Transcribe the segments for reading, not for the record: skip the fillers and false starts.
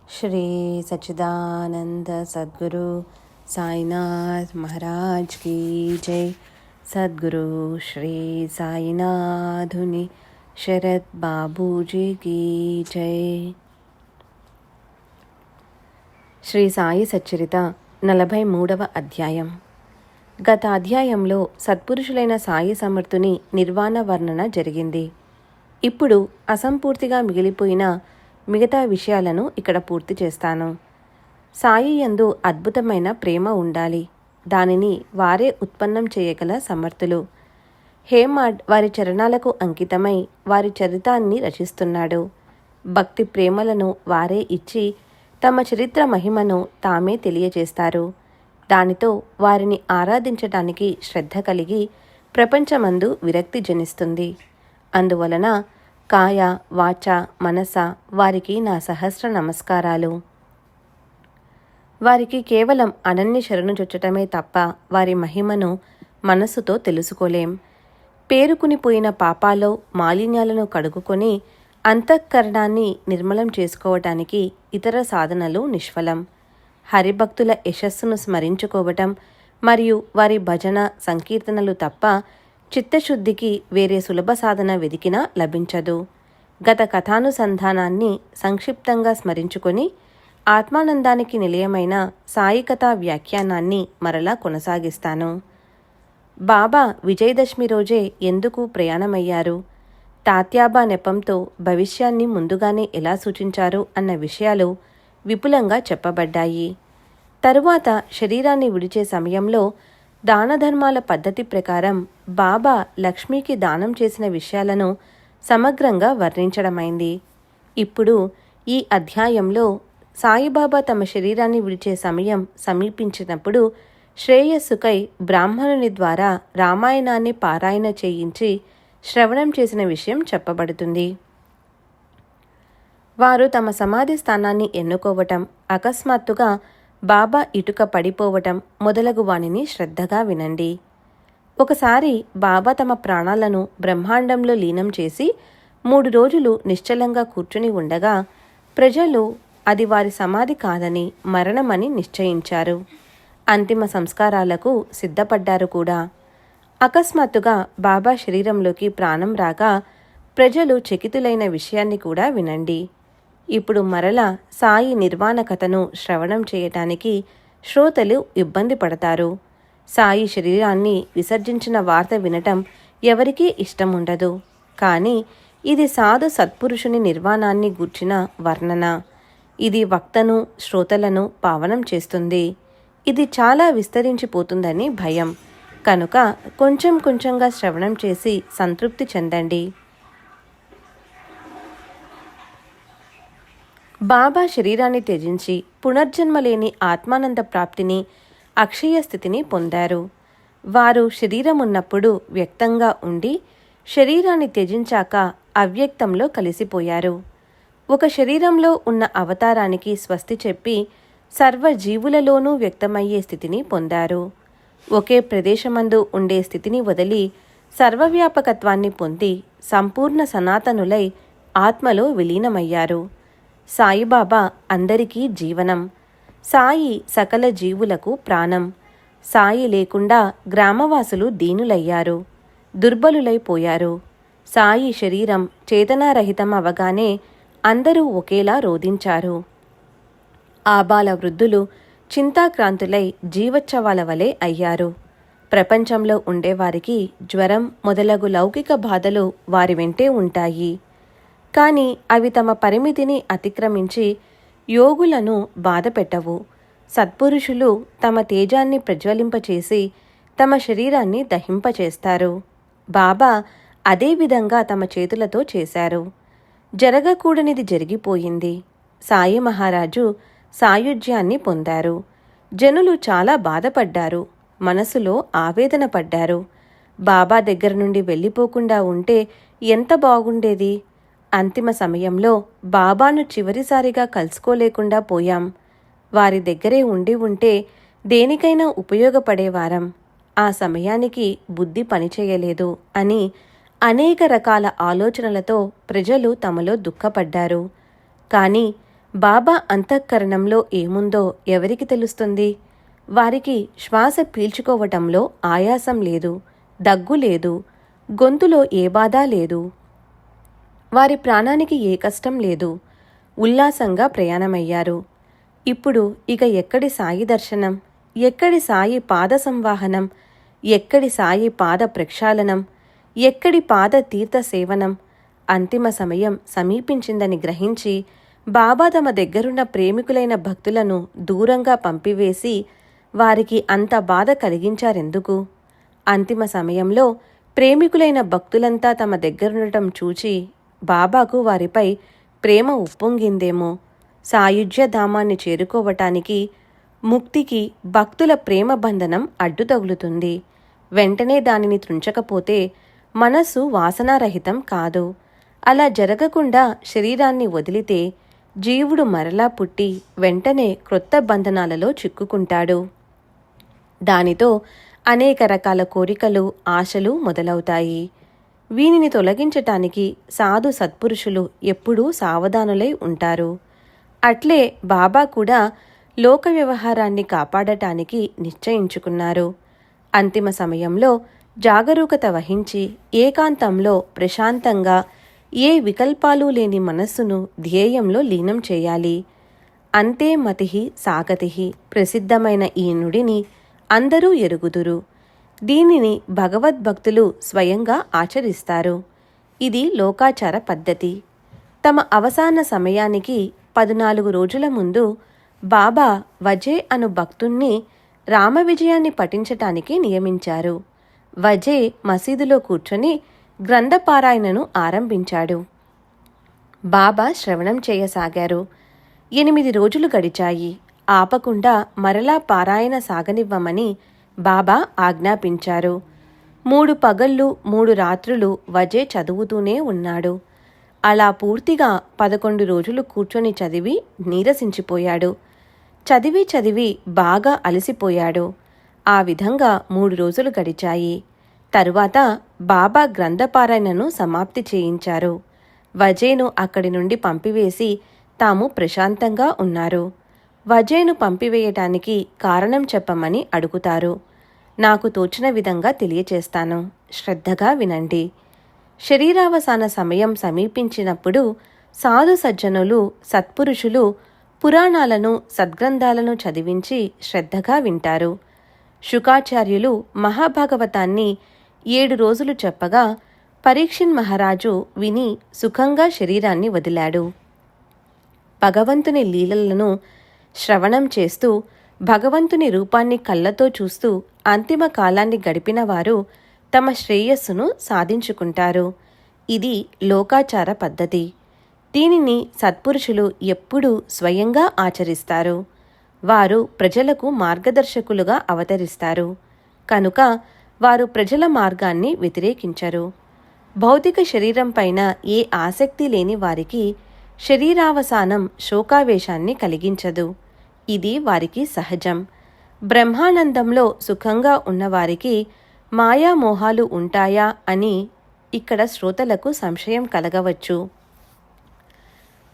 श्री सच्चिदानंद सद्गुरु साईनाथ महाराज की जय। सद्गुरु श्री साईनाथुनि शरद बाबूजी की जय। శ్రీ సాయి సచ్చరిత 43వ అధ్యాయం. గత అధ్యాయంలో సత్పురుషులైన సాయి సమర్థుని నిర్వాణ వర్ణన జరిగింది. ఇప్పుడు అసంపూర్తిగా మిగిలిపోయిన మిగతా విషయాలను ఇక్కడ పూర్తి చేస్తాను. సాయి యందు అద్భుతమైన ప్రేమ ఉండాలి. దానిని వారే ఉత్పన్నం చేయగల సమర్థులు. హేమాడ్ వారి చరణాలకు అంకితమై వారి చరితాన్ని రచిస్తున్నాడు. భక్తి ప్రేమలను వారే ఇచ్చి తమ చరిత్ర మహిమను తామే తెలియజేస్తారు. దానితో వారిని ఆరాధించటానికి శ్రద్ధ కలిగి ప్రపంచమందు విరక్తి జనిస్తుంది. అందువలన కాయ వాచ మనస వారికి నా సహస్ర నమస్కారాలు. వారికి కేవలం అనన్య శరణు చొచ్చటమే తప్ప వారి మహిమను మనస్సుతో తెలుసుకోలేం. పేరుకునిపోయిన పాపాలో మాలిన్యాలను కడుగుకొని అంతఃకరణాన్ని నిర్మలం చేసుకోవటానికి ఇతర సాధనలు నిష్ఫలం. హరిభక్తుల యశస్సును స్మరించుకోవటం మరియు వారి భజన సంకీర్తనలు తప్ప చిత్తశుద్ధికి వేరే సులభ సాధన వెదికినా లభించదు. గత కథానుసంధానాన్ని సంక్షిప్తంగా స్మరించుకొని ఆత్మానందానికి నిలయమైన సాయి కథా వ్యాఖ్యానాన్ని మరలా కొనసాగిస్తాను. బాబా విజయదశమి రోజే ఎందుకు ప్రయాణమయ్యారు, తాత్యాబా నెపంతో భవిష్యాన్ని ముందుగానే ఎలా సూచించారు అన్న విషయాలు విపులంగా చెప్పబడ్డాయి. తరువాత శరీరాన్ని విడిచే సమయంలో దానధర్మాల పద్ధతి ప్రకారం బాబా లక్ష్మికి దానం చేసిన విషయాలను సమగ్రంగా వర్ణించడమైంది. ఇప్పుడు ఈ అధ్యాయంలో సాయిబాబా తమ శరీరాన్ని విడిచే సమయం సమీపించినప్పుడు శ్రేయస్సుకై బ్రాహ్మణుని ద్వారా రామాయణాన్ని పారాయణ చేయించి శ్రవణం చేసిన విషయం చెప్పబడుతుంది. వారు తమ సమాధి స్థానాన్ని ఎన్నుకోవటం, అకస్మాత్తుగా బాబా ఇటుక పడిపోవటం మొదలగు వానిని శ్రద్ధగా వినండి. ఒకసారి బాబా తమ ప్రాణాలను బ్రహ్మాండంలో లీనం చేసి 3 రోజులు నిశ్చలంగా కూర్చుని ఉండగా ప్రజలు అది వారి సమాధి కాదని మరణమని నిశ్చయించారు. అంతిమ సంస్కారాలకు సిద్ధపడ్డారు కూడా. అకస్మాత్తుగా బాబా శరీరంలోకి ప్రాణం రాగా ప్రజలు చకితులైన విషయాన్ని కూడా వినండి. ఇప్పుడు మరలా సాయి నిర్వాణ కథను శ్రవణం చేయటానికి శ్రోతలు ఇబ్బంది పడతారు. సాయి శరీరాన్ని విసర్జించిన వార్త వినటం ఎవరికీ ఇష్టముండదు. కానీ ఇది సాధు సత్పురుషుని నిర్వాణాన్ని గూర్చిన వర్ణన. ఇది వక్తను శ్రోతలను పావనం చేస్తుంది. ఇది చాలా విస్తరించిపోతుందని భయం. కనుక కొంచెం కొంచెంగా శ్రవణం చేసి సంతృప్తి చెందండి. బాబా శరీరాన్ని త్యజించి పునర్జన్మ లేని ఆత్మానంద ప్రాప్తిని, అక్షయ స్థితిని పొందారు. వారు శరీరం ఉన్నప్పుడు వ్యక్తంగా ఉండి శరీరాన్ని త్యజించాక అవ్యక్తంలో కలిసిపోయారు. ఒక శరీరంలో ఉన్న అవతారానికి స్వస్తి చెప్పి సర్వజీవులలోనూ వ్యక్తమయ్యే స్థితిని పొందారు. ఒకే ప్రదేశమందు ఉండే స్థితిని వదిలి సర్వవ్యాపకత్వాన్ని పొంది సంపూర్ణ సనాతనులై ఆత్మలో విలీనమయ్యారు. సాయిబాబా అందరికీ జీవనం. సాయి సకల జీవులకు ప్రాణం. సాయి లేకుండా గ్రామవాసులు దీనులయ్యారు, దుర్బలులైపోయారు. సాయి శరీరం చేతనారహితం అవగానే అందరూ ఒకేలా రోదించారు. ఆబాల వృద్ధులు చింతాక్రాంతులై జీవోత్సవాల వలె అయ్యారు. ప్రపంచంలో ఉండేవారికి జ్వరం మొదలగు లౌకిక బాధలు వారి వెంటే ఉంటాయి. కానీ అవి తమ పరిమితిని అతిక్రమించి యోగులను బాధపెట్టవు. సత్పురుషులు తమ తేజాన్ని ప్రజ్వలింపచేసి తమ శరీరాన్ని దహింపచేస్తారు. బాబా అదేవిధంగా తమ చేతులతో చేశారు. జరగకూడనిది జరిగిపోయింది. సాయి మహారాజు సాయుధ్యాన్ని పొందారు. జనులు చాలా బాధపడ్డారు, మనసులో ఆవేదన పడ్డారు. బాబా దగ్గర నుండి వెళ్ళిపోకుండా ఉంటే ఎంత బాగుండేది. అంతిమ సమయంలో బాబాను చివరిసారిగా కలుసుకోలేకుండా పోయాం. వారి దగ్గరే ఉండి ఉంటే దేనికైనా ఉపయోగపడేవారం. ఆ సమయానికి బుద్ధి పనిచేయలేదు అని అనేక రకాల ఆలోచనలతో ప్రజలు తమలో దుఃఖపడ్డారు. కానీ బాబా అంతఃకరణంలో ఏముందో ఎవరికి తెలుస్తుంది? వారికి శ్వాస పీల్చుకోవటంలో ఆయాసం లేదు, దగ్గు లేదు, గొంతులో ఏ బాధ లేదు. వారి ప్రాణానికి ఏ కష్టం లేదు. ఉల్లాసంగా ప్రయాణమయ్యారు. ఇప్పుడు ఇక ఎక్కడి సాయి దర్శనం, ఎక్కడి సాయి పాద సంవాహనం, ఎక్కడి సాయి పాద ప్రక్షాళనం, ఎక్కడి పాద తీర్థ సేవనం? అంతిమ సమయం సమీపించిందని గ్రహించి బాబా తమ దగ్గరున్న ప్రేమికులైన భక్తులను దూరంగా పంపివేసి వారికి అంత బాధ కలిగించారెందుకు? అంతిమ సమయంలో ప్రేమికులైన భక్తులంతా తమ దగ్గరుండటం చూచి బాబాకు వారిపై ప్రేమ ఉప్పొంగిందేమో. సాయుజ్య ధామాన్ని చేరుకోవటానికి, ముక్తికి భక్తుల ప్రేమ బంధనం అడ్డు తగులుతుంది. వెంటనే దానిని త్రుంచకపోతే మనస్సు వాసనారహితం కాదు. అలా జరగకుండా శరీరాన్ని వదిలితే జీవుడు మరలా పుట్టి వెంటనే క్రొత్త బంధనాలలో చిక్కుకుంటాడు. దానితో అనేక రకాల కోరికలు, ఆశలు మొదలవుతాయి. వీనిని తొలగించటానికి సాధు సత్పురుషులు ఎప్పుడూ సావధానులై ఉంటారు. అట్లే బాబా కూడా లోక వ్యవహారాన్ని కాపాడటానికి నిశ్చయించుకున్నారు. అంతిమ సమయంలో జాగరూకత వహించి ఏకాంతంలో ప్రశాంతంగా ఏ వికల్పాలు లేని మనస్సును ధ్యేయంలో లీనం చేయాలి. అంతే మతిహి సాగతిహి ప్రసిద్ధమైన ఈ నుడిని అందరూ ఎరుగుదురు. దీనిని భగవద్భక్తులు స్వయంగా ఆచరిస్తారు. ఇది లోకాచార పద్ధతి. తమ అవసాన సమయానికి 14 రోజుల ముందు బాబా వజే అను భక్తుణ్ణి రామవిజయాన్ని పఠించటానికి నియమించారు. వజే మసీదులో కూర్చొని గ్రంథపారాయణను ఆరంభించాడు. బాబా శ్రవణం చేయసాగారు. 8 రోజులు గడిచాయి. ఆపకుండా మరలా పారాయణ సాగనివ్వమని బాబా ఆజ్ఞాపించారు. 3 పగళ్ళు 3 రాత్రులు వజే చదువుతూనే ఉన్నాడు. అలా పూర్తిగా 11 రోజులు కూర్చొని చదివి నీరసించిపోయాడు. చదివి బాగా అలసిపోయాడు. ఆ విధంగా 3 రోజులు గడిచాయి. తరువాత బాబా గ్రంథపారాయణను సమాప్తి చేయించారు. వజేను అక్కడి నుండి పంపివేసి తాము ప్రశాంతంగా ఉన్నారు. వజేను పంపివేయటానికి కారణం చెప్పమని అడుగుతారు. నాకు తోచిన విధంగా తెలియచేస్తాను, శ్రద్ధగా వినండి. శరీరావసాన సమయం సమీపించినప్పుడు సాధు సజ్జనులు, సత్పురుషులు పురాణాలను, సద్గ్రంథాలను చదివించి శ్రద్ధగా వింటారు. శుకాచార్యులు మహాభాగవతాన్ని 7 రోజులు చెప్పగా పరీక్షిన్ మహారాజు విని సుఖంగా శరీరాన్ని వదిలాడు. భగవంతుని లీలలను శ్రవణం చేస్తూ భగవంతుని రూపాన్ని కళ్ళతో చూస్తూ అంతిమ కాలాన్ని గడిపిన వారు తమ శ్రేయస్సును సాధించుకుంటారు. ఇది లోకాచార పద్ధతి. దీనిని సత్పురుషులు ఎప్పుడూ స్వయంగా ఆచరిస్తారు. వారు ప్రజలకు మార్గదర్శకులుగా అవతరిస్తారు. కనుక వారు ప్రజల మార్గాన్ని వ్యతిరేకించరు. భౌతిక శరీరం పైన ఏ ఆసక్తి లేని వారికి శరీరావసానం శోకావేశాన్ని కలిగించదు. ఇది వారికి సహజం. బ్రహ్మానందంలో సుఖంగా ఉన్నవారికి మాయామోహాలు ఉంటాయా అని ఇక్కడ శ్రోతలకు సంశయం కలగవచ్చు.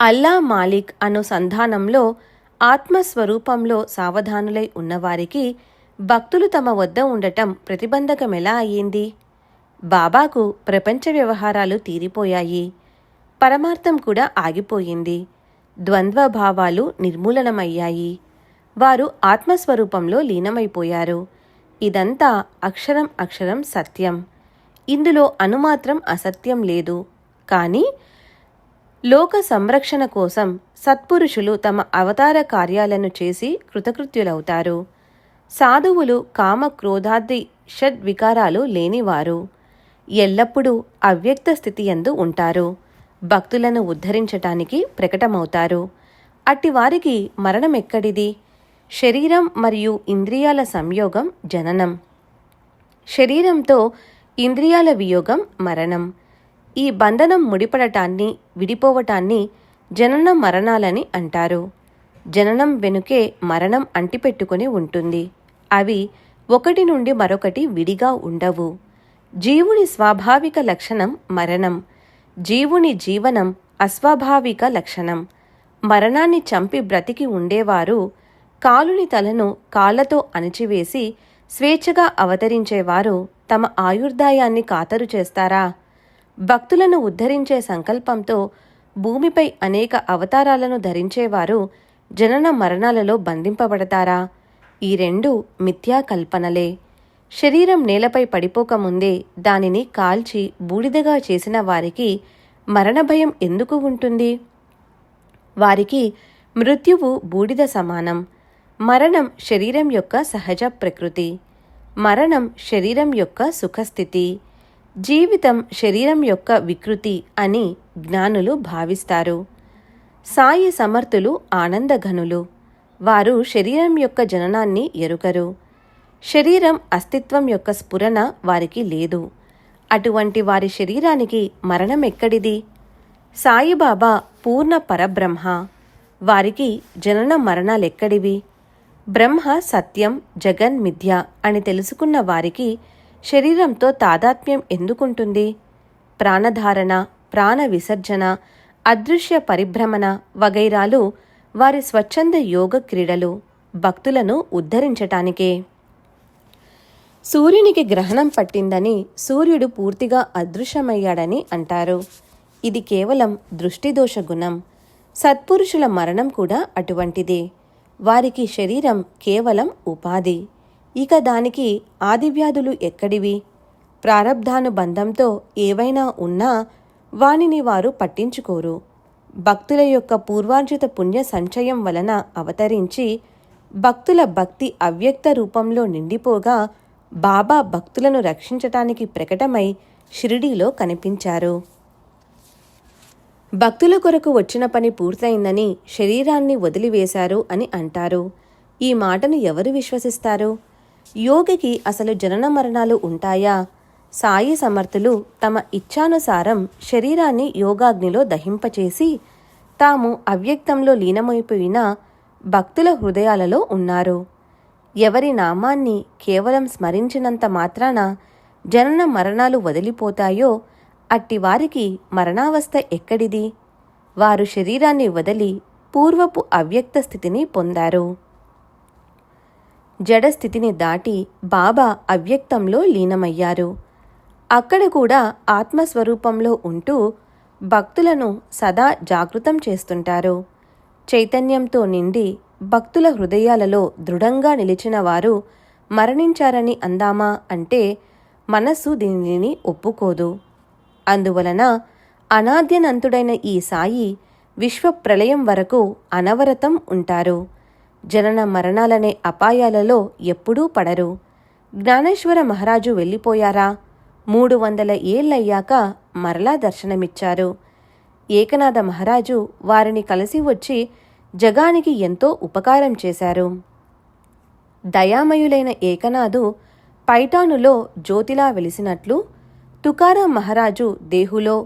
అల్లా మాలిక్ అను సంధానంలో ఆత్మస్వరూపంలో సావధానులై ఉన్నవారికి భక్తులు తమ వద్ద ఉండటం ప్రతిబంధకమెలా అయ్యింది? బాబాకు ప్రపంచ వ్యవహారాలు తీరిపోయాయి. పరమార్థం కూడా ఆగిపోయింది. ద్వంద్వభావాలు నిర్మూలనమయ్యాయి. వారు ఆత్మస్వరూపంలో లీనమైపోయారు. ఇదంతా అక్షరం సత్యం. ఇందులో అనుమాత్రం అసత్యం లేదు. కానీ లోక సంరక్షణ కోసం సత్పురుషులు తమ అవతార కార్యాలను చేసి కృతకృత్యులవుతారు. సాధువులు కామ క్రోధాది షడ్వికారాలు లేనివారు. ఎల్లప్పుడూ అవ్యక్త స్థితియందు ఉంటారు. భక్తులను ఉద్ధరించటానికి ప్రకటమవుతారు. అట్టివారికి మరణమెక్కడిది? శరీరం మరియు ఇంద్రియాల సంయోగం జననం, శరీరంతో ఇంద్రియాల వియోగం మరణం. ఈ బంధనం ముడిపడటాన్ని, విడిపోవటాన్ని జనన మరణాలని అంటారు. జననం వెనుకే మరణం అంటిపెట్టుకుని ఉంటుంది. అవి ఒకటి నుండి మరొకటి విడిగా ఉండవు. జీవుని స్వాభావిక లక్షణం మరణం. జీవుని జీవనం అస్వాభావిక లక్షణం. మరణాన్ని చంపి బ్రతికి ఉండేవారు కాలుని తలను కాళ్లతో అణిచివేసి స్వేచ్ఛగా అవతరించేవారు తమ ఆయుర్దాయాన్ని ఖాతరు చేస్తారా? భక్తులను ఉద్ధరించే సంకల్పంతో భూమిపై అనేక అవతారాలను ధరించేవారు జనన మరణాలలో బంధింపబడతారా? ఈ రెండు మిథ్యా కల్పనలే. శరీరం నేలపై పడిపోకముందే దానిని కాల్చి బూడిదగా చేసిన వారికి మరణభయం ఎందుకు ఉంటుంది? వారికి మృత్యువు బూడిద సమానం. మరణం శరీరం యొక్క సహజ ప్రకృతి. మరణం శరీరం యొక్క సుఖస్థితి. జీవితం శరీరం యొక్క వికృతి అని జ్ఞానులు భావిస్తారు. సాయి సమర్థులు ఆనందఘనులు. వారు శరీరం యొక్క జననాన్ని ఎరుగరు. శరీరం అస్తిత్వం యొక్క స్ఫురణ వారికి లేదు. అటువంటి వారి శరీరానికి మరణం ఎక్కడిది? సాయిబాబా పూర్ణ పరబ్రహ్మ. వారికి జనన మరణాలెక్కడివి? బ్రహ్మ సత్యం, జగన్ మిథ్య అని తెలుసుకున్న వారికి శరీరంతో తాదాత్మ్యం ఎందుకుంటుంది? ప్రాణధారణ, ప్రాణ విసర్జన, అదృశ్య పరిభ్రమణ వగైరాలు వారి స్వచ్ఛంద యోగ క్రీడలు, భక్తులను ఉద్ధరించటానికే. సూర్యునికి గ్రహణం పట్టిందని సూర్యుడు పూర్తిగా అదృశ్యమయ్యాడని అంటారు. ఇది కేవలం దృష్టిదోష గుణం. సత్పురుషుల మరణం కూడా అటువంటిదే. వారికి శరీరం కేవలం ఉపాధి. ఇక దానికి ఆదివ్యాధులు ఎక్కడివి? ప్రారబ్ధానుబంధంతో ఏవైనా ఉన్నా వానిని వారు పట్టించుకోరు. భక్తుల యొక్క పూర్వార్జిత పుణ్య సంచయం వలన అవతరించి భక్తుల భక్తి అవ్యక్త రూపంలో నిండిపోగా బాబా భక్తులను రక్షించటానికి ప్రకటమై షిరిడీలో కనిపించారు. భక్తుల కొరకు వచ్చిన పని పూర్తయిందని శరీరాన్ని వదిలివేశారు అని అంటారు. ఈ మాటను ఎవరు విశ్వసిస్తారు? యోగికి అసలు జనన మరణాలు ఉంటాయా? సాయి సమర్థులు తమ ఇచ్ఛానుసారం శరీరాన్ని యోగాగ్నిలో దహింపచేసి తాము అవ్యక్తంలో లీనమైపోయిన భక్తుల హృదయాలలో ఉన్నారు. ఎవరి నామాన్ని కేవలం స్మరించినంత మాత్రాన జనన మరణాలు వదిలిపోతాయో అట్టివారికి మరణావస్థ ఎక్కడిది? వారు శరీరాన్ని వదిలి పూర్వపు అవ్యక్త స్థితిని పొందారు. జడస్థితిని దాటి బాబా అవ్యక్తంలో లీనమయ్యారు. అక్కడ కూడా ఆత్మస్వరూపంలో ఉంటూ భక్తులను సదా జాగృతం చేస్తుంటారు. చైతన్యంతో నిండి భక్తుల హృదయాలలో దృఢంగా నిలిచిన వారు మరణించారని అందామా అంటే మనస్సు దీనిని ఒప్పుకోదు. అందువలన అనాద్యనంతుడైన ఈ సాయి విశ్వప్రళయం వరకు అనవరతం ఉంటారు. జనన మరణాలనే అపాయాలలో ఎప్పుడూ పడరు. జ్ఞానేశ్వర మహారాజు వెళ్ళిపోయారా? 300 ఏళ్లయ్యాక మరలా దర్శనమిచ్చారు. ఏకనాథ మహారాజు వారిని కలిసి వచ్చి జగానికి ఎంతో ఉపకారం చేశారు. దయామయులైన ఏకనాథు పైఠానులో జ్యోతిలా వెలిసినట్లు తుకారాం మహారాజు దేహులో,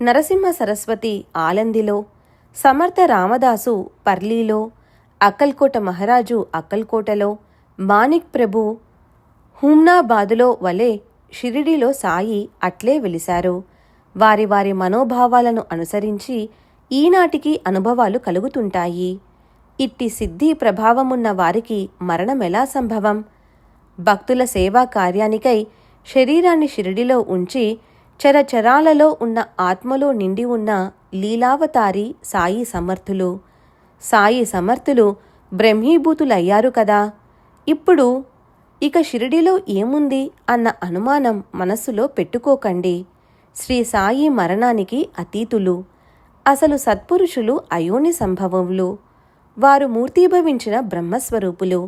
నరసింహ సరస్వతి ఆలందిలో, సమర్థ రామదాసు పర్లీలో, అక్కల్కోట మహారాజు అక్కల్కోటలో, మాణిక్ ప్రభు హుమ్నాబాదులో వలె షిరిడీలో సాయి అట్లే వెలిశారు. వారి వారి మనోభావాలను అనుసరించి ఈనాటికి అనుభవాలు కలుగుతుంటాయి. ఇట్టి సిద్ధి ప్రభావమున్న వారికి మరణమెలా సంభవం? భక్తుల సేవా కార్యానికై శరీరాన్ని షిరిడిలో ఉంచి చరచరాలలో ఉన్న ఆత్మలో నిండి ఉన్న లీలావతారి సాయి సమర్థులు. సాయి సమర్థులు బ్రహ్మీభూతులయ్యారు కదా. ఇప్పుడు ఇక షిరిడిలో ఏముంది అన్న అనుమానం మనస్సులో పెట్టుకోకండి. శ్రీ సాయి మరణానికి అతీతులు. అసలు సత్పురుషులు అయోని సంభవములు. వారు మూర్తీభవించిన బ్రహ్మస్వరూపులు.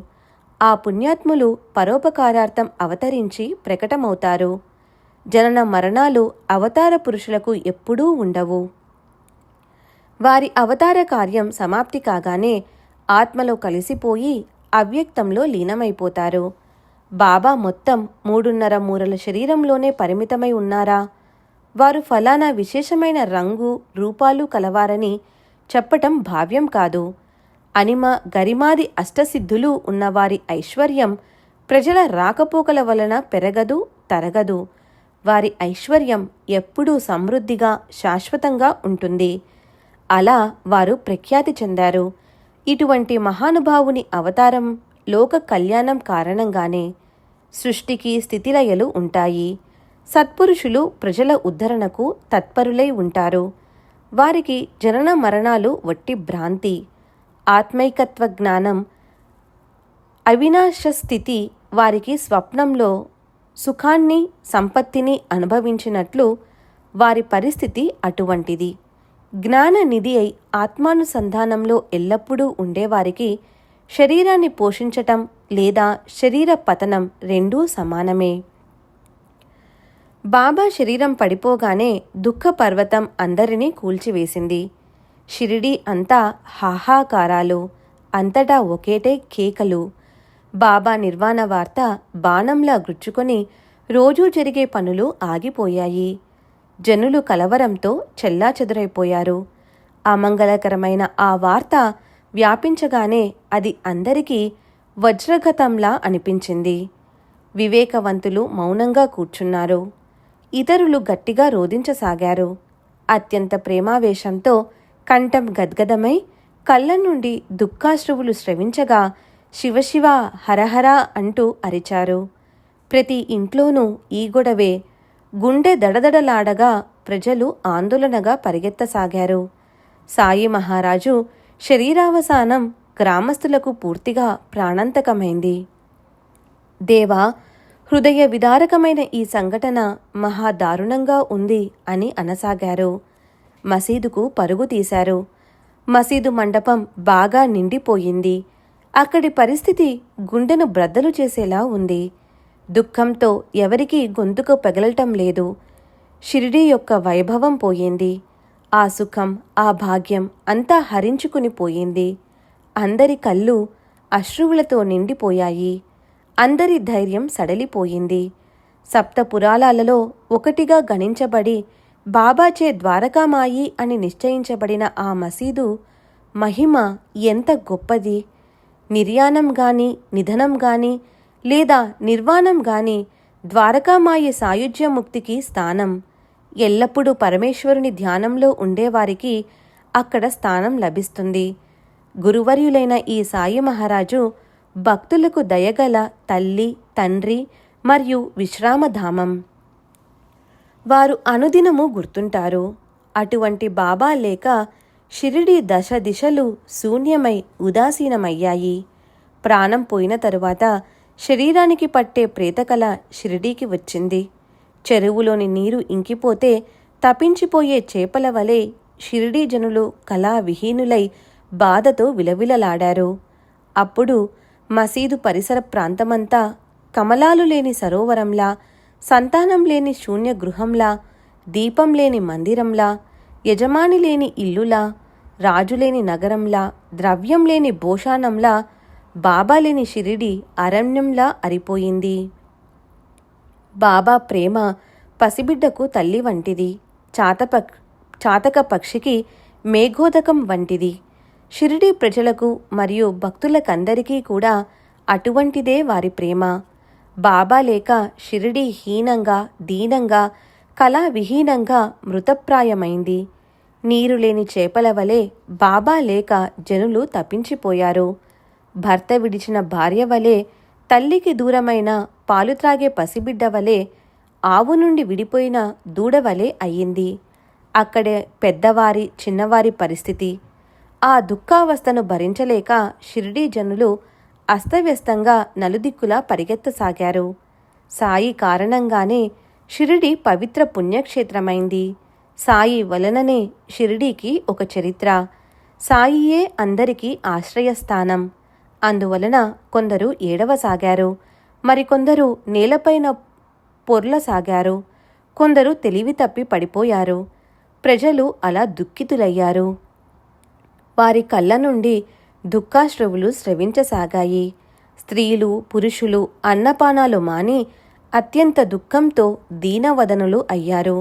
ఆ పుణ్యాత్ములు పరోపకారార్థం అవతరించి ప్రకటమవుతారు. జనన మరణాలు అవతార పురుషులకు ఎప్పుడూ ఉండవు. వారి అవతార కార్యం సమాప్తి కాగానే ఆత్మలో కలిసిపోయి అవ్యక్తంలో లీనమైపోతారు. బాబా మొత్తం 3.5 మూరల శరీరంలోనే పరిమితమై ఉన్నారా? వారు ఫలానా విశేషమైన రంగు రూపాలు కలవారని చెప్పటం భావ్యం కాదు. అనిమ గరిమాది అష్టసిద్ధులు ఉన్నవారి ఐశ్వర్యం ప్రజల రాకపోకల వలన పెరగదు, తరగదు. వారి ఐశ్వర్యం ఎప్పుడూ సమృద్ధిగా శాశ్వతంగా ఉంటుంది. అలా వారు ప్రఖ్యాతి చెందారు. ఇటువంటి మహానుభావుని అవతారం లోక కళ్యాణం కారణంగానే సృష్టికి స్థితిలయలు ఉంటాయి. సత్పురుషులు ప్రజల ఉద్ధరణకు తత్పరులై ఉంటారు. వారికి జనన మరణాలు వట్టి భ్రాంతి. ఆత్మైకత్వ జ్ఞానం, అవినాశ స్థితి వారికి స్వప్నంలో సుఖాన్ని సంపత్తిని అనుభవించినట్లు వారి పరిస్థితి అటువంటిది. జ్ఞాన నిధి అయి ఆత్మానుసంధానంలో ఎల్లప్పుడూ ఉండేవారికి శరీరాన్ని పోషించటం లేదా శరీర పతనం రెండూ సమానమే. బాబా శరీరం పడిపోగానే దుఃఖ పర్వతం అందరినీ కూల్చివేసింది. షిరిడీ అంతా హాహాకారాలు, అంతటా ఒకేటే కేకలు. బాబా నిర్వాణ వార్త బాణంలా గుచ్చుకొని రోజూ జరిగే పనులు ఆగిపోయాయి. జనులు కలవరంతో చెల్లాచెదురైపోయారు. అమంగళకరమైన ఆ వార్త వ్యాపించగానే అది అందరికీ వజ్రఘతంలా అనిపించింది. వివేకవంతులు మౌనంగా కూర్చున్నారు. ఇతరులు గట్టిగా రోదించసాగారు. అత్యంత ప్రేమావేశంతో కంఠం గద్గదమై కళ్ళ నుండి దుఃఖాశ్రువులు స్రవించగా శివశివ హరహర అంటూ అరిచారు. ప్రతి ఇంట్లోనూ ఈ గొడవే. గుండె దడదడలాడగా ప్రజలు ఆందోళనగా పరిగెత్తసాగారు. సాయి మహారాజు శరీరావసానం గ్రామస్తులకు పూర్తిగా ప్రాణాంతకమైంది. దేవా, హృదయ విదారకమైన ఈ సంఘటన మహాదారుణంగా ఉంది అని అనసాగారు. మసీదుకు పరుగు తీశారు. మసీదు మండపం బాగా నిండిపోయింది. అక్కడి పరిస్థితి గుండెను బ్రద్దలు చేసేలా ఉంది. దుఃఖంతో ఎవరికీ గొంతుకు పెగలటం లేదు. షిరిడీ యొక్క వైభవం పోయింది. ఆ సుఖం, ఆ భాగ్యం అంతా హరించుకుని పోయింది. అందరి కళ్ళు అశ్రువులతో నిండిపోయాయి. అందరి ధైర్యం సడలిపోయింది. సప్తపురాలలో ఒకటిగా గణించబడి బాబాచే ద్వారకామాయి అని నిశ్చయించబడిన ఆ మసీదు మహిమ ఎంత గొప్పది! నిర్యాణం గాని, నిధనం గాని లేదా నిర్వాణం గాని ద్వారకామాయి సాయుజ్యముక్తికి స్థానం. ఎల్లప్పుడూ పరమేశ్వరుని ధ్యానంలో ఉండేవారికి అక్కడ స్థానం లభిస్తుంది. గురువర్యులైన ఈ సాయి మహారాజు భక్తులకు దయగల తల్లి, తండ్రి మరియు విశ్రామధామం. వారు అనుదినము గుర్తుంటారు. అటువంటి బాబా లేక షిరిడీ దశ దిశలు శూన్యమై ఉదాసీనమయ్యాయి. ప్రాణం పోయిన తరువాత శరీరానికి పట్టే ప్రేతకల షిరిడీకి వచ్చింది. చెరువులోని నీరు ఇంకిపోతే తపించిపోయే చేపల వలె షిరిడీ జనులు కళావిహీనులై బాధతో విలవిలలాడారు. అప్పుడు మసీదు పరిసర ప్రాంతమంతా కమలాలు లేని సరోవరంలా, సంతానం లేని శూన్య గృహంలా, దీపం లేని మందిరంలా, యజమాని లేని ఇల్లులా, రాజులేని నగరంలా, ద్రవ్యం లేని భోషాణంలా, బాబా లేని షిరిడి అరణ్యంలా అరిపోయింది. బాబా ప్రేమ పసిబిడ్డకు తల్లి వంటిది. చాతక పక్షికి మేఘోదకం వంటిది. షిరిడీ ప్రజలకు మరియు భక్తులకందరికీ కూడా అటువంటిదే వారి ప్రేమ. బాబా లేక షిరిడీ హీనంగా, దీనంగా, కళావిహీనంగా మృతప్రాయమైంది. నీరు లేని చేపల వలె బాబా లేక జనులు తప్పించిపోయారు. భర్త విడిచిన భార్య వలె, తల్లికి దూరమైన పాలు త్రాగే పసిబిడ్డ వలె, ఆవు నుండి విడిపోయిన దూడవలె అయ్యింది. అక్కడే పెద్దవారి, చిన్నవారి పరిస్థితి. ఆ దుఃఖావస్థను భరించలేక షిరిడీ జనులు అస్తవ్యస్తంగా నలుదిక్కులా పరిగెత్తసాగారు. సాయి కారణంగానే షిరిడీ పవిత్ర పుణ్యక్షేత్రమైంది. సాయి వలననే షిరిడీకి ఒక చరిత్ర. సాయియే అందరికీ ఆశ్రయస్థానం. అందువలన కొందరు ఏడవసాగారు. మరికొందరు నేలపైన పొర్లసాగారు. కొందరు తెలివి తప్పి పడిపోయారు. ప్రజలు అలా దుఃఖితులయ్యారు. వారి కళ్ళ నుండి దుఃఖాశ్రువులు స్రవించసాగాయి. స్త్రీలు, పురుషులు అన్నపానాలు మాని అత్యంత దుఃఖంతో దీనవదనులు అయ్యారు.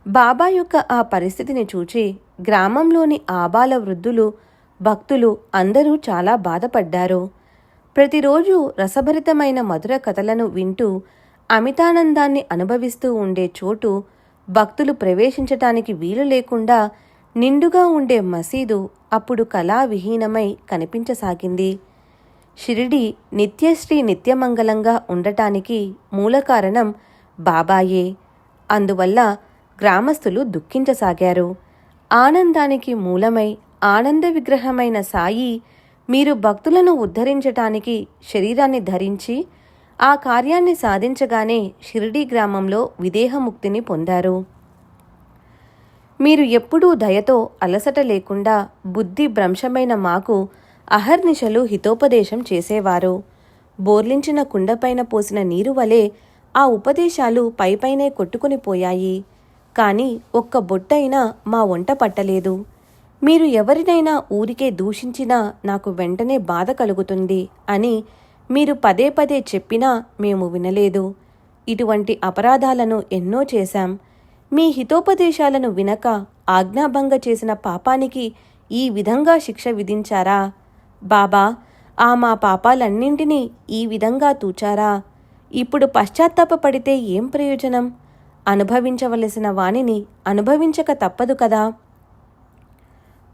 బాబా యొక్క ఆ పరిస్థితిని చూచి గ్రామంలోని ఆబాల వృద్ధులు, భక్తులు అందరూ చాలా బాధపడ్డారు. ప్రతిరోజు రసభరితమైన మధుర కథలను వింటూ అమితానందాన్ని అనుభవిస్తూ ఉండే చోటు భక్తులు ప్రవేశించటానికి వీలు లేకుండా నిండుగా ఉండే మసీదు అప్పుడు కళావిహీనమై కనిపించసాగింది. షిరిడి నిత్యశ్రీ నిత్యమంగళంగా ఉండటానికి మూల కారణం బాబాయే. అందువల్ల గ్రామస్తులు దుఃఖించసాగారు. ఆనందానికి మూలమై ఆనంద విగ్రహమైన సాయి మీరు భక్తులను ఉద్ధరించటానికి శరీరాన్ని ధరించి ఆ కార్యాన్ని సాధించగానే షిరిడీ గ్రామంలో విదేహముక్తిని పొందారు. మీరు ఎప్పుడూ దయతో అలసట లేకుండా బుద్ధి భ్రంశమైన మాకు అహర్నిశలు హితోపదేశం చేసేవారు. బోర్లించిన కుండపైన పోసిన నీరు వలె ఆ ఉపదేశాలు పైపైనే కొట్టుకుని పోయాయి. కాని ఒక్క బొట్టైనా మా వంట పట్టలేదు. మీరు ఎవరినైనా ఊరికే దూషించినా నాకు వెంటనే బాధ కలుగుతుంది అని మీరు పదే పదే చెప్పినా మేము వినలేదు. ఇటువంటి అపరాధాలను ఎన్నో చేశాం. మీ హితోపదేశాలను వినక ఆజ్ఞాభంగ చేసిన పాపానికి ఈ విధంగా శిక్ష విధించారా? బాబా, మా పాపాలన్నింటినీ ఈ విధంగా తూచారా? ఇప్పుడు పశ్చాత్తాపపడితే ఏం ప్రయోజనం? అనుభవించవలసిన వానిని అనుభవించక తప్పదు కదా.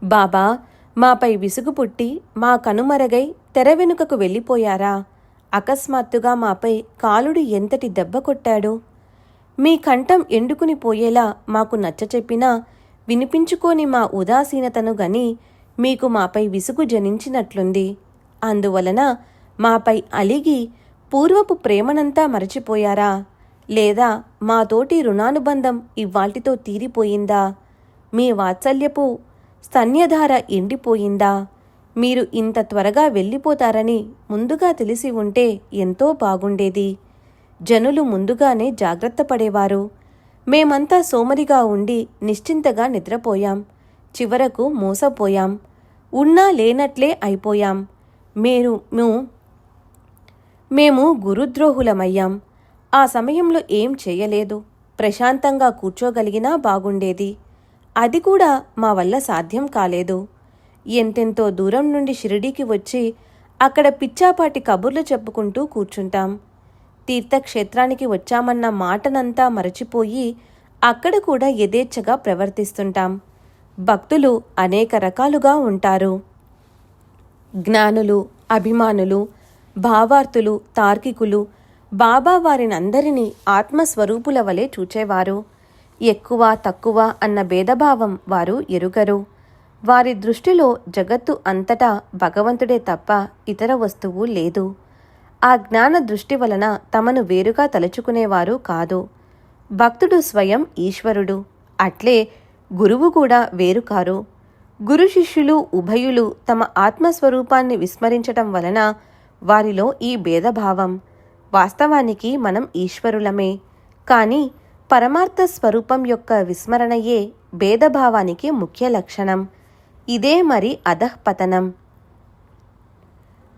బాబా, మాపై విసుగు పుట్టి మా కనుమరగై తెర వెనుకకు వెళ్ళిపోయారా? అకస్మాత్తుగా మాపై కాలుడు ఎంతటి దెబ్బ కొట్టాడు? మీ కంఠం ఎండుకుని పోయేలా మాకు నచ్చచెప్పినా వినిపించుకోని మా ఉదాసీనతను గని మీకు మాపై విసుగు జనించినట్లుంది. అందువలన మాపై అలిగి పూర్వపు ప్రేమనంతా మరచిపోయారా? లేదా మాతోటి రుణానుబంధం ఇవ్వాల్టితో తీరిపోయిందా? మీ వాత్సల్యపు స్తన్యధార ఎండిపోయిందా? మీరు ఇంత త్వరగా వెళ్ళిపోతారని ముందుగా తెలిసి ఉంటే ఎంతో బాగుండేది. జనులు ముందుగానే జాగ్రత్త పడేవారు. మేమంతా సోమరిగా ఉండి నిశ్చింతగా నిద్రపోయాం. చివరకు మోసపోయాం. ఉన్నా లేనట్లే అయిపోయాం. మేము గురుద్రోహులమయ్యాం. ఆ సమయంలో ఏం చేయలేదు. ప్రశాంతంగా కూర్చోగలిగినా బాగుండేది. అది కూడా మా వల్ల సాధ్యం కాలేదు. ఎంతెంతో దూరం నుండి షిరిడీకి వచ్చి అక్కడ పిచ్చాపాటి కబుర్లు చెప్పుకుంటూ కూర్చుంటాం. తీర్థక్షేత్రానికి వచ్చామన్న మాటనంతా మరచిపోయి అక్కడ కూడా యథేచ్ఛగా ప్రవర్తిస్తుంటాం. భక్తులు అనేక రకాలుగా ఉంటారు. జ్ఞానులు, అభిమానులు, భావార్థులు, తార్కికులు. బాబా వారినందరినీ ఆత్మస్వరూపుల వలె చూచేవారు. ఎక్కువ తక్కువ అన్న భేదభావం వారు ఎరుగరు. వారి దృష్టిలో జగత్తు అంతటా భగవంతుడే తప్ప ఇతర వస్తువు లేదు. ఆ జ్ఞాన దృష్టి వలన తమను వేరుగా తలుచుకునేవారు కాదు. భక్తుడు స్వయం ఈశ్వరుడు. అట్లే గురువు కూడా వేరు కారు. గురు శిష్యులు ఉభయులు తమ ఆత్మస్వరూపాన్ని విస్మరించటం వలన వారిలో ఈ భేదభావం. వాస్తవానికి మనం ఈశ్వరులమే. కానీ పరమార్థ స్వరూపం యొక్క విస్మరణయే భేదభావానికి ముఖ్య లక్షణం. ఇదే మరి అధఃపతనం.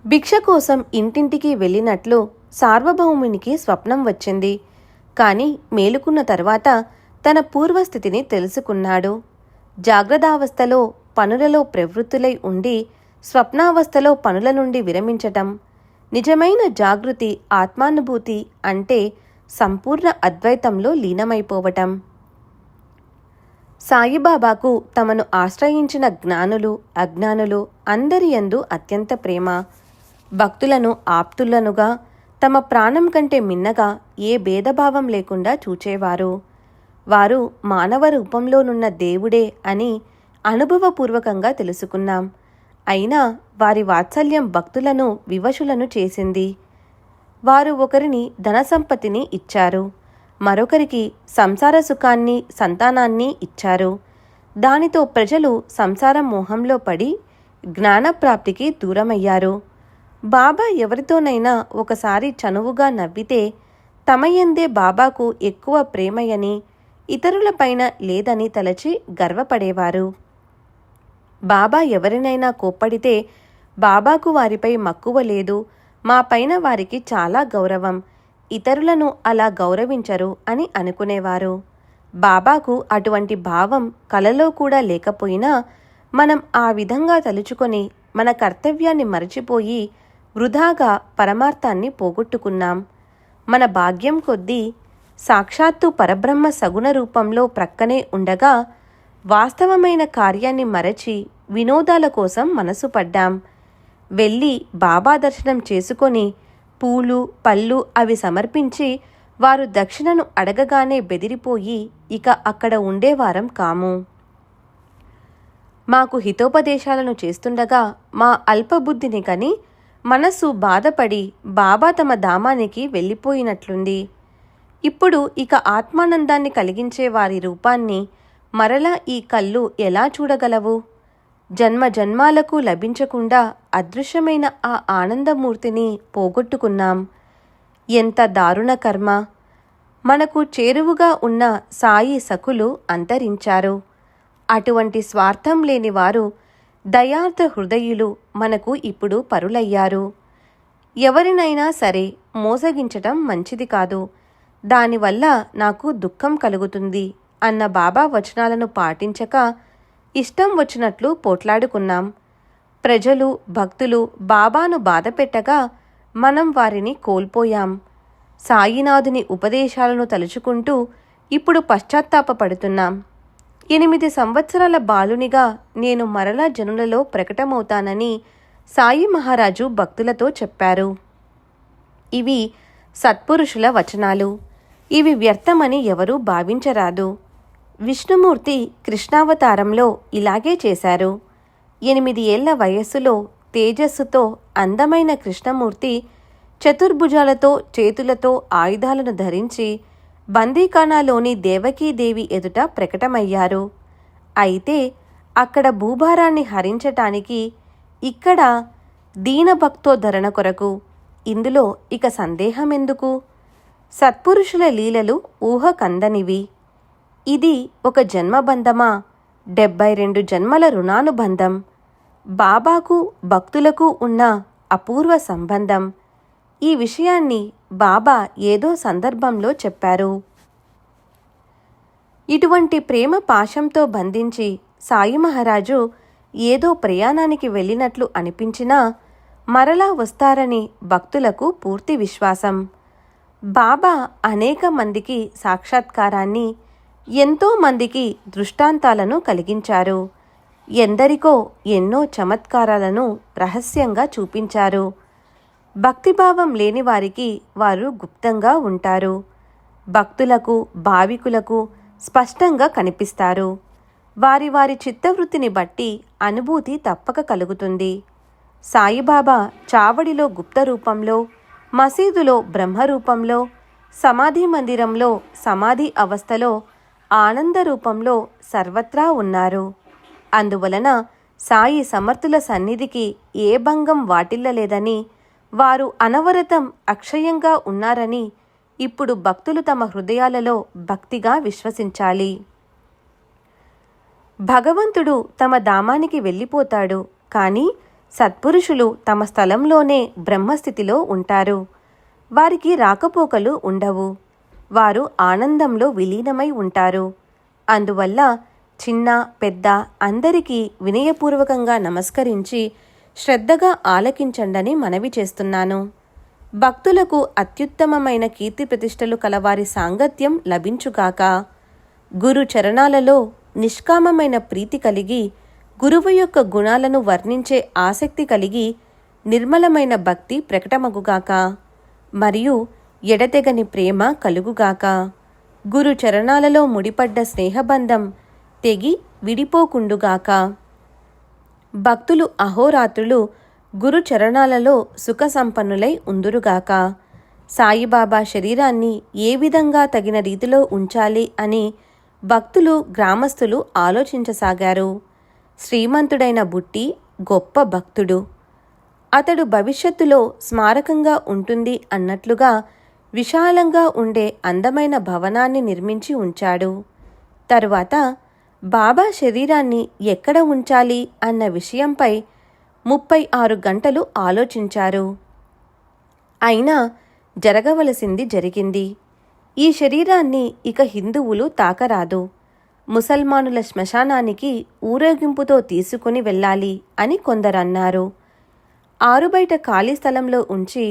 భిక్ష కోసం ఇంటింటికి వెళ్ళినట్లు సార్వభౌమునికి స్వప్నం వచ్చింది. కాని మేలుకున్న తర్వాత తన పూర్వస్థితిని తెలుసుకున్నాడు. జాగ్రత్తావస్థలో పనులలో ప్రవృత్తులై ఉండి స్వప్నావస్థలో పనుల నుండి విరమించటం. నిజమైన జాగృతి, ఆత్మానుభూతి అంటే సంపూర్ణ అద్వైతంలో లీనమైపోవటం. సాయిబాబాకు తమను ఆశ్రయించిన జ్ఞానులు, అజ్ఞానులు అందరి యందు అత్యంత ప్రేమ. భక్తులను ఆప్తులనుగా, తమ ప్రాణం కంటే మిన్నగా ఏ భేదభావం లేకుండా చూచేవారు. వారు మానవ రూపంలోనున్న దేవుడే అని అనుభవపూర్వకంగా తెలుసుకున్నాం. అయినా వారి వాత్సల్యం భక్తులను వివశులను చేసింది. వారు ఒకరిని ధనసంపత్తిని ఇచ్చారు, మరొకరికి సంసార సుఖాన్ని, సంతానాన్ని ఇచ్చారు. దానితో ప్రజలు సంసార మోహంలో పడి జ్ఞానప్రాప్తికి దూరమయ్యారు. బాబా ఎవరితోనైనా ఒకసారి చనువుగా నవ్వితే తమయందే బాబాకు ఎక్కువ ప్రేమయని, ఇతరులపైన లేదని తలచి గర్వపడేవారు. బాబా ఎవరినైనా కోప్పడితే బాబాకు వారిపై మక్కువ లేదు, మా పైన వారికి చాలా గౌరవం, ఇతరులను అలా గౌరవించరు అని అనుకునేవారు. బాబాకు అటువంటి భావం కలలో కూడా లేకపోయినా మనం ఆ విధంగా తలుచుకొని మన కర్తవ్యాన్ని మరచిపోయి వృధాగా పరమార్థాన్ని పోగొట్టుకున్నాం. మన భాగ్యం కొద్దీ సాక్షాత్తు పరబ్రహ్మ సగుణ రూపంలో ప్రక్కనే ఉండగా వాస్తవమైన కార్యాన్ని మరచి వినోదాల కోసం మనసు పడ్డాం. వెళ్ళి బాబా దర్శనం చేసుకొని పూలు పళ్ళు అవి సమర్పించి వారు దక్షిణను అడగగానే బెదిరిపోయి ఇక అక్కడ ఉండేవారం కాము. మాకు హితోపదేశాలను చేస్తుండగా మా అల్పబుద్ధిని కని మనసు బాధపడి బాబా తమ ధామానికి వెళ్ళిపోయినట్లుంది. ఇప్పుడు ఇక ఆత్మానందాన్ని కలిగించే వారి రూపాన్ని మరలా ఈ కళ్ళు ఎలా చూడగలవు? జన్మ జన్మాలకు లభించకుండా అదృశ్యమైన ఆ ఆనందమూర్తిని పోగొట్టుకున్నాం. ఎంత దారుణ కర్మ! మనకు చేరువుగా ఉన్న సాయి సఖులు అంతరించారు. అటువంటి స్వార్థం లేని వారు దయార్థ హృదయులు మనకు ఇప్పుడు పరులయ్యారు. ఎవరినైనా సరే మోసగించటం మంచిది కాదు, దానివల్ల నాకు దుఃఖం కలుగుతుంది అన్న బాబా వచనాలను పాటించక ఇష్టం వచ్చినట్లు పోట్లాడుకున్నాం. ప్రజలు భక్తులు బాబాను బాధపెట్టగా మనం వారిని కోల్పోయాం. సాయినాథుని ఉపదేశాలను తలుచుకుంటూ ఇప్పుడు పశ్చాత్తాపపడుతున్నాం. 8 సంవత్సరాల బాలునిగా నేను మరలా జనులలో ప్రకటమవుతానని సాయి మహారాజు భక్తులతో చెప్పారు. ఇవి సత్పురుషుల వచనాలు. ఇవి వ్యర్థమని ఎవరూ భావించరాదు. విష్ణుమూర్తి కృష్ణావతారంలో ఇలాగే చేశారు. 8 ఏళ్ల వయస్సులో తేజస్సుతో అందమైన కృష్ణమూర్తి చతుర్భుజాలతో చేతులతో ఆయుధాలను ధరించి బందీఖానాలోని దేవకీదేవి ఎదుట ప్రకటమయ్యారు. అయితే అక్కడ భూభారాన్ని హరించటానికి, ఇక్కడ దీనభక్తోద్ధరణ కొరకు. ఇందులో ఇక సందేహమెందుకు? సత్పురుషుల లీలలు ఊహకందనివి. ఇది ఒక జన్మబంధమా? 72 జన్మల రుణానుబంధం. బాబాకు భక్తులకు ఉన్న అపూర్వ సంబంధం. ఈ విషయాన్ని బాబా ఏదో సందర్భంలో చెప్పారు. ఇటువంటి ప్రేమ పాశంతో బంధించి సాయి మహారాజు ఏదో ప్రయాణానికి వెళ్ళినట్లు అనిపించినా మరలా వస్తారని భక్తులకు పూర్తి విశ్వాసం. బాబా అనేక మందికి సాక్షాత్కారాన్ని, ఎంతో మందికి దృష్టాంతాలను కలిగించారు. ఎందరికో ఎన్నో చమత్కారాలను రహస్యంగా చూపించారు. భక్తిభావం లేని వారికి వారు గుప్తంగా ఉంటారు. భక్తులకు భావికులకు స్పష్టంగా కనిపిస్తారు. వారి వారి చిత్తవృత్తిని బట్టి అనుభూతి తప్పక కలుగుతుంది. సాయిబాబా చావడిలో గుప్త రూపంలో, మసీదులో బ్రహ్మరూపంలో, సమాధి మందిరంలో సమాధి అవస్థలో ఆనంద రూపంలో సర్వత్రా ఉన్నారు. అందువలన సాయి సమర్థుల సన్నిధికి ఏ భంగం వాటిల్లలేదని, వారు అనవరతం అక్షయంగా ఉన్నారని ఇప్పుడు భక్తులు తమ హృదయాలలో భక్తిగా విశ్వసించాలి. భగవంతుడు తమ ధామానికి వెళ్ళిపోతాడు, కానీ సత్పురుషులు తమ స్థలంలోనే బ్రహ్మస్థితిలో ఉంటారు. వారికి రాకపోకలు ఉండవు. వారు ఆనందంలో విలీనమై ఉంటారు. అందువల్ల చిన్న పెద్ద అందరికీ వినయపూర్వకంగా నమస్కరించి శ్రద్ధగా ఆలకించండని మనవి చేస్తున్నాను. భక్తులకు అత్యుత్తమమైన కీర్తి ప్రతిష్టలు కలవారి సాంగత్యం లభించుగాక. గురు చరణాలలో నిష్కామమైన ప్రీతి కలిగి, గురువు యొక్క గుణాలను వర్ణించే ఆసక్తి కలిగి నిర్మలమైన భక్తి ప్రకటమగుగాక. మరియు ఎడతెగని ప్రేమ కలుగుగాక. గురు చరణాలలో ముడిపడ్డ స్నేహబంధం తెగి విడిపోకుండుగాక. భక్తులు అహోరాత్రులు గురు చరణాలలో సుఖ సంపన్నులై ఉందురుగాక. సాయిబాబా శరీరాన్ని ఏ విధంగా తగిన రీతిలో ఉంచాలి అని భక్తులు గ్రామస్తులు ఆలోచించసాగారు. శ్రీమంతుడైన బుట్టి గొప్ప భక్తుడు. అతడు భవిష్యత్తులో స్మారకంగా ఉంటుంది అన్నట్లుగా విశాలంగా ఉండే అందమైన భవనాన్ని నిర్మించి ఉంచాడు. తరువాత బాబా శరీరాన్ని ఎక్కడ ఉంచాలి అన్న విషయంపై 36 గంటలు ఆలోచించారు. అయినా జరగవలసింది జరిగింది. ఈ శరీరాన్ని ఇక హిందువులు తాకరాదు. ముసల్మానుల శ్మశానానికి ఊరేగింపుతో తీసుకుని వెళ్ళాలి అని కొందరన్నారు. ఆరుబయట ఖాళీ స్థలంలో ఉంచి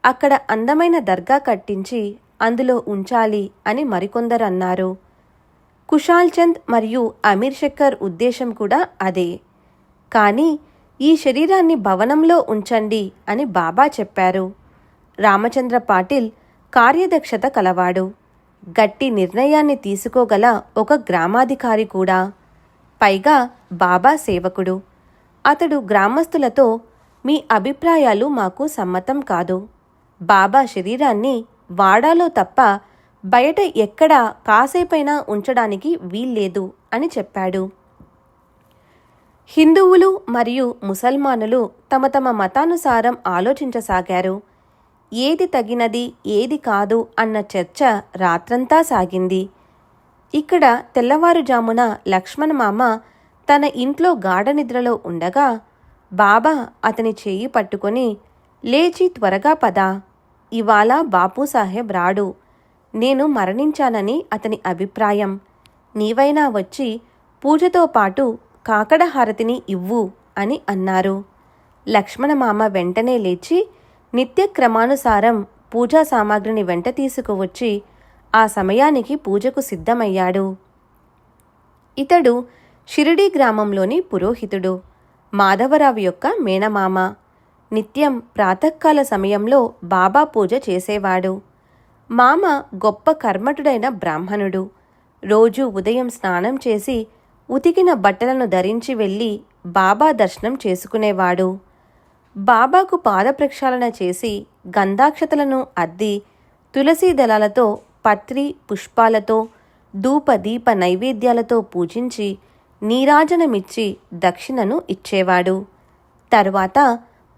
అక్కడ అందమైన దర్గా కట్టించి అందులో ఉంచాలి అని మరికొందరన్నారు. కుశాల్ చంద్ మరియు అమీర్ శక్కర్ ఉద్దేశం కూడా అదే. కానీ ఈ శరీరాన్ని భవనంలో ఉంచండి అని బాబా చెప్పారు. రామచంద్ర పాటిల్ కార్యదక్షత కలవాడు, గట్టి నిర్ణయాన్ని తీసుకోగల ఒక గ్రామాధికారి కూడా. పైగా బాబా సేవకుడు. అతడు గ్రామస్తులతో, మీ అభిప్రాయాలు మాకు సమ్మతం కాదు, బాబా శరీరాన్ని వాడాలో తప్ప బయట ఎక్కడా కాసేపైనా ఉంచడానికి వీల్లేదు అని చెప్పాడు. హిందువులు మరియు ముసల్మానులు తమ తమ మతానుసారం ఆలోచించసాగారు. ఏది తగినది ఏది కాదు అన్న చర్చ రాత్రంతా సాగింది. ఇక్కడ తెల్లవారుజామున లక్ష్మణ్ మామ తన ఇంట్లో గాఢనిద్రలో ఉండగా బాబా అతని చేయి పట్టుకొని, లేచి త్వరగా పద, ఇవాళ బాపూసాహెబ్ రాడు, నేను మరణించానని అతని అభిప్రాయం, నీవైనా వచ్చి పూజతో పాటు కాకడహారతిని ఇవ్వు అని అన్నారు. లక్ష్మణమామ వెంటనే లేచి నిత్యక్రమానుసారం పూజా సామాగ్రిని వెంట తీసుకువచ్చి ఆ సమయానికి పూజకు సిద్ధమయ్యాడు. ఇతడు షిరిడీ గ్రామంలోని పురోహితుడు, మాధవరావు యొక్క మేనమామ. నిత్యం ప్రాతకాల సమయంలో బాబా పూజ చేసేవాడు. మామ గొప్ప కర్మఠుడైన బ్రాహ్మణుడు. రోజూ ఉదయం స్నానం చేసి ఉతికిన బట్టలను ధరించి వెళ్ళి బాబా దర్శనం చేసుకునేవాడు. బాబాకు పాదప్రక్షాళన చేసి గంధాక్షతలను అద్ది తులసీ దళాలతో, పత్రి పుష్పాలతో, ధూప దీప నైవేద్యాలతో పూజించి నీరాజనమిచ్చి దక్షిణను ఇచ్చేవాడు. తరువాత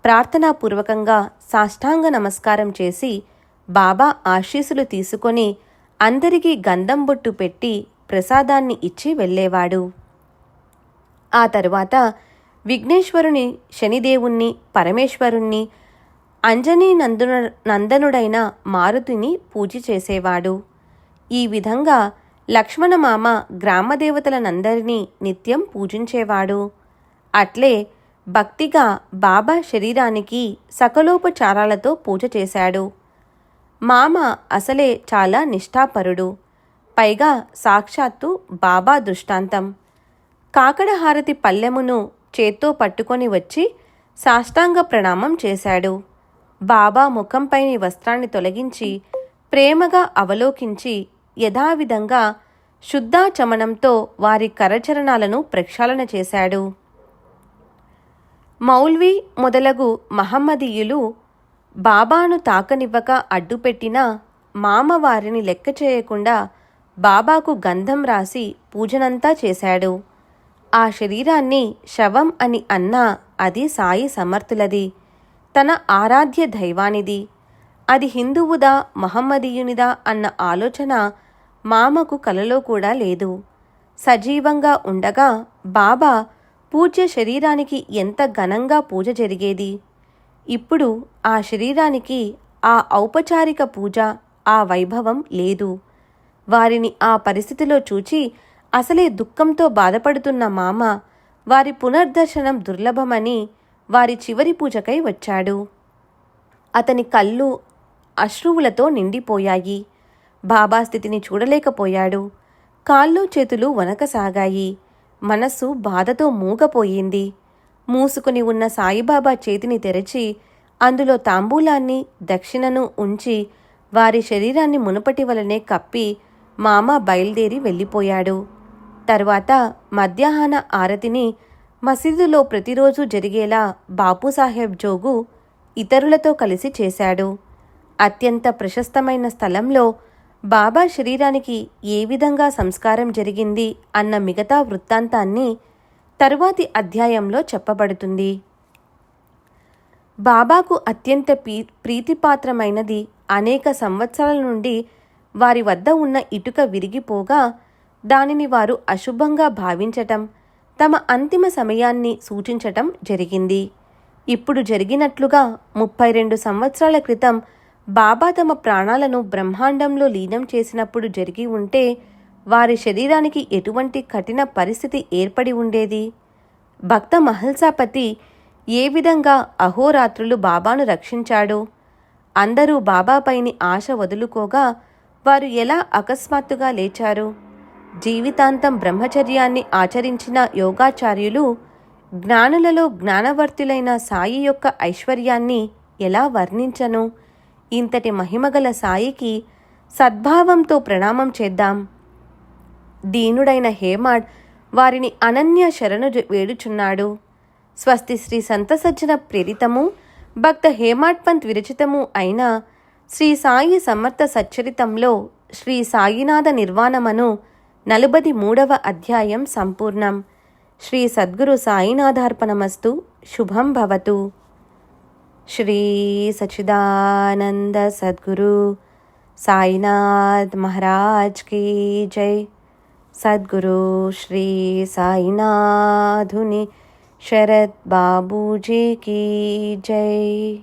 ప్రార్థనాపూర్వకంగా సాష్టాంగ నమస్కారం చేసి బాబా ఆశీస్సులు తీసుకొని అందరికీ గంధం బొట్టు పెట్టి ప్రసాదాన్ని ఇచ్చి వెళ్ళేవాడు. ఆ తరువాత విఘ్నేశ్వరుని, శనిదేవుణ్ణి, పరమేశ్వరుణ్ణి, అంజనీ నందనుడైన మారుతిని పూజ చేసేవాడు. ఈ విధంగా లక్ష్మణమామ గ్రామదేవతలనందరినీ నిత్యం పూజించేవాడు. అట్లే భక్తిగా బాబా శరీరానికి సకలోపచారాలతో పూజ చేశాడు. మామ అసలే చాలా నిష్ఠాపరుడు. పైగా సాక్షాత్తు బాబా దృష్టాంతం. కాకడహారతి పల్లెమును చేత్తో పట్టుకొని వచ్చి సాష్టాంగ ప్రణామం చేశాడు. బాబా ముఖంపైని వస్త్రాన్ని తొలగించి ప్రేమగా అవలోకించి యథావిధంగా శుద్ధాచమనంతో వారి కరచరణాలను ప్రక్షాళన చేశాడు. మౌల్వీ మొదలగు మహమ్మదీయులు బాబాను తాకనివ్వక అడ్డుపెట్టినా మామ వారిని లెక్క చేయకుండా బాబాకు గంధం రాసి పూజనంతా చేశాడు. ఆ శరీరాన్ని శవం అని అన్నా అది సాయి సమర్థులది, తన ఆరాధ్య దైవానిది. అది హిందువుదా మహమ్మదీయునిదా అన్న ఆలోచన మామకు కలలో కూడా లేదు. సజీవంగా ఉండగా బాబా పూజ్య శరీరానికి ఎంత ఘనంగా పూజ జరిగేది. ఇప్పుడు ఆ శరీరానికి ఆ ఔపచారిక పూజ, ఆ వైభవం లేదు. వారిని ఆ పరిస్థితిలో చూచి అసలే దుఃఖంతో బాధపడుతున్న మామ వారి పునర్దర్శనం దుర్లభమని వారి చివరి పూజకై వచ్చాడు. అతని కళ్ళు అశ్రువులతో నిండిపోయాయి. బాబా స్థితిని చూడలేకపోయాడు. కాళ్ళు చేతులు వణకసాగాయి. మనస్సు బాధతో మూగపోయింది. మూసుకుని ఉన్న సాయిబాబా చేతిని తెరచి అందులో తాంబూలాన్ని, దక్షిణను ఉంచి వారి శరీరాన్ని మునుపటి వలనే కప్పి మామ బయలుదేరి వెళ్ళిపోయాడు. తర్వాత మధ్యాహ్న ఆరతిని మసీదులో ప్రతిరోజు జరిగేలా బాపూసాహెబ్ జోగు ఇతరులతో కలిసి చేశాడు. అత్యంత ప్రశస్తమైన స్థలంలో బాబా శరీరానికి ఏ విధంగా సంస్కారం జరిగింది అన్న మిగతా వృత్తాంతాన్ని తరువాతి అధ్యాయంలో చెప్పబడుతుంది. బాబాకు అత్యంత ప్రీతిపాత్రమైనది అనేక సంవత్సరాల నుండి వారి వద్ద ఉన్న ఇటుక విరిగిపోగా దానిని వారు అశుభంగా భావించటం, తమ అంతిమ సమయాన్ని సూచించటం జరిగింది. ఇప్పుడు జరిగినట్లుగా 32 సంవత్సరాల క్రితం బాబా తమ ప్రాణాలను బ్రహ్మాండంలో లీనం చేసినప్పుడు జరిగి ఉంటే వారి శరీరానికి ఎటువంటి కఠిన పరిస్థితి ఏర్పడి ఉండేది. భక్త మహల్సాపతి ఏ విధంగా అహోరాత్రులు బాబాను రక్షించాడు. అందరూ బాబాపైని ఆశ వదులుకోగా వారు ఎలా అకస్మాత్తుగా లేచారు. జీవితాంతం బ్రహ్మచర్యాన్ని ఆచరించిన యోగాచార్యులు జ్ఞానులలో జ్ఞానవర్తులైన సాయి యొక్క ఐశ్వర్యాన్ని ఎలా వర్ణించను? ఇంతటి మహిమగల సాయికి సద్భావంతో ప్రణామం చేద్దాం. దీనుడైన హేమాడ్ వారిని అనన్య శరణు వేడుచున్నాడు. స్వస్తి శ్రీ సంతసజ్జన ప్రేరితము భక్త హేమాడ్ పంత్ విరచితము అయిన శ్రీ సాయి సమర్థ సచ్చరితంలో శ్రీ సాయినాథ నిర్వాణమను 43వ అధ్యాయం సంపూర్ణం. శ్రీ సద్గురు సాయినాథార్పణమస్తు. శుభం భవతు. శ్రీ సచ్చిదానంద సద్గురు సాయినాథ్ మహారాజ్ కీ జై. సద్గురు శ్రీ సాయినాథుని శరత్ బాబూజీ కీ జై.